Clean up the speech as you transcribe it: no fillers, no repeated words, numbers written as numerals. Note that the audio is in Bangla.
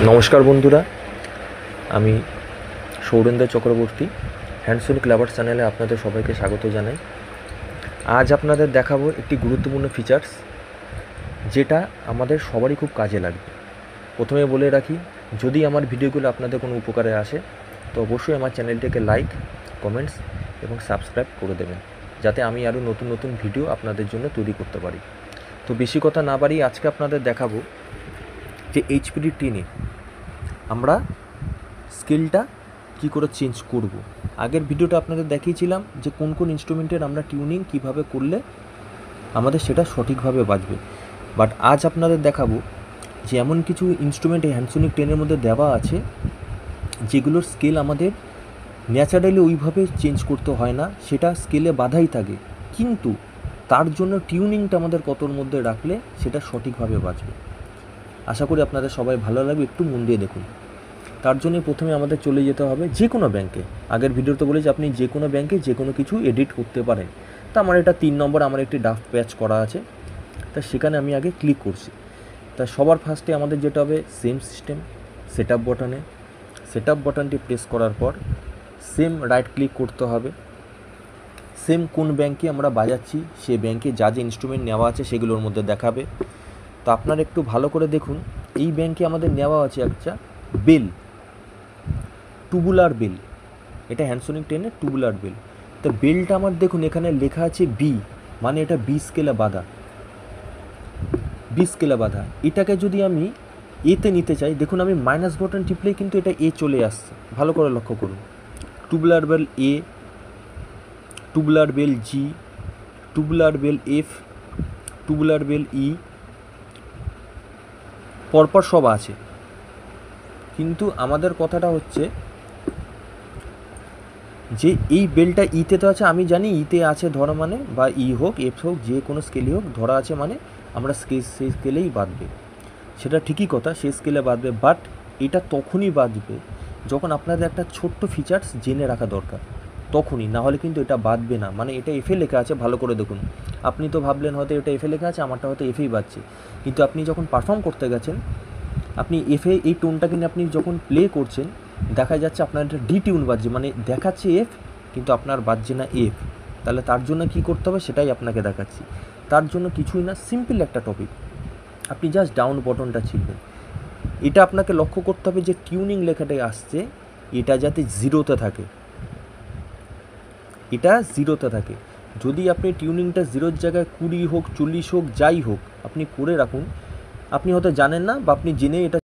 নমস্কার বন্ধুরা, আমি সৌরেন্দ্র চক্রবর্তী হ্যান্ডসোনিক লাভার চ্যানেলে আপনাদের সবাইকে স্বাগত জানাই। আজ আপনাদের দেখাবো একটি গুরুত্বপূর্ণ ফিচার্স যেটা আমাদের সবারই খুব কাজে লাগবে। প্রথমে বলে রাখি, যদি আমার ভিডিওগুলো আপনাদের কোনো উপকারে আসে তো অবশ্যই আমার চ্যানেলটিকে লাইক, কমেন্টস এবং সাবস্ক্রাইব করে দেবেন, যাতে আমি আরও নতুন নতুন ভিডিও আপনাদের জন্য তৈরি করতে পারি। তো বেশি কথা না বাড়িয়ে আজকে আপনাদের দেখাবো যে এইচপিডি 10-এ আমরা স্কেলটা কী করে চেঞ্জ করব। আগের ভিডিওটা আপনাদের দেখিয়েছিলাম যে কোন কোন ইনস্ট্রুমেন্টের আমরা টিউনিং কিভাবে করলে আমাদের সেটা সঠিকভাবে বাজবে। বাট আজ আপনাদের দেখাবো যে এমন কিছু ইনস্ট্রুমেন্ট এই হ্যান্ডসোনিক 10-এর মধ্যে দেওয়া আছে যেগুলোর স্কেল আমাদের ন্যাচারালি ওইভাবে চেঞ্জ করতে হয় না, সেটা স্কেলে বাধাই থাকে, কিন্তু তার জন্য টিউনিংটা আমাদের কতর মধ্যে রাখলে সেটা সঠিকভাবে বাজবে। আশা করি আপনাদের সবাই ভালো লাগবে, একটু মন দিয়ে দেখুন। তার জন্য প্রথমে আমাদের চলে যেতে হবে যে কোনো ব্যাংকে। আগের ভিডিওতে বলেছি আপনি যে কোনো ব্যাংকে যে কোনো কিছু এডিট করতে পারেন। তা আমার এটা 3 নম্বর, আমার একটি ড্রাফট প্যাচ করা আছে, তা সেখানে আমি আগে ক্লিক করছি। তা সবার ফার্স্টে আমাদের যেটা হবে সেম সিস্টেম, সেট আপ বটনে। সেট আপ বটনটি প্রেস করার পর সেম রাইট ক্লিক করতে হবে। সেম কোন ব্যাংকে আমরা বাজাচ্ছি সে ব্যাংকে যা যে ইনস্ট্রুমেন্ট নেওয়া আছে সেগুলোর মধ্যে দেখাবে। তো আপনারা একটু ভালো করে দেখুন, এই ব্যাংকে আমাদের নেওয়া আছে একটা বেল, টুবুলার বেল। এটা হ্যান্ডসোনিক 10-এর টুবুলার বেল। তো বেলটা আমার দেখুন এখানে লেখা আছে বি, মানে এটা বি স্কেলে বাঁধা, বি স্কেলে বাঁধা। এটাকে যদি আমি এতে নিতে চাই, দেখুন আমি মাইনাস বটন টিপলেই কিন্তু এটা এ চলে আসছে। ভালো করে লক্ষ্য করুন, টুবুলার বেল এ, টুবুলার বেল জি, tubular bell F, tubular bell ই, পরপর সব আছে। কিন্তু আমাদের কথাটা হচ্ছে যে এই বেলটা ইতে তো আছে, আমি জানি ইতে আছে ধরা মানে, বা ই হোক এফ হোক যে কোনো স্কেলই হোক ধরা আছে মানে আমরা সেই স্কেলেই বাঁধবে। সেটা ঠিকই কথা, সেই স্কেলে বাঁধবে, বাট এটা তখনই বাঁধবে যখন আপনাদের একটা ছোট্ট ফিচার্স জেনে রাখা দরকার, তখনই। না হলে কিন্তু এটা বাঁধবে না। মানে এটা এফে লেখা আছে, ভালো করে দেখুন। আপনি তো ভাবলেন হয়তো এটা এফে লেখা আছে, আমারটা হয়তো এফেই বাজছে, কিন্তু আপনি যখন পারফর্ম করতে গেছেন, আপনি এফে এই টোনটাকে নিয়ে আপনি যখন প্লে করছেন, দেখা যাচ্ছে আপনার এটা ডি টিউন বাজছে, মানে দেখাচ্ছে এফ কিন্তু আপনার বাজছে না এফ। তাহলে তার জন্য কি করতে হবে সেটাই আপনাকে দেখাচ্ছি। তার জন্য কিছুই না, সিম্পল একটা টপিক, আপনি জাস্ট ডাউন বটনটা ছিলবেন। এটা আপনাকে লক্ষ্য করতে হবে যে টিউনিং লেখাটাই আসছে এটা যাতে জিরোতে থাকে, এটা জিরোতে থাকে। যদি আপনি টিউনিংটা জিরোর জায়গায় 20 হোক 40 হোক যাই হোক আপনি করে রাখুন, আপনি হয়তো জানেন না বা আপনি জেনে এটা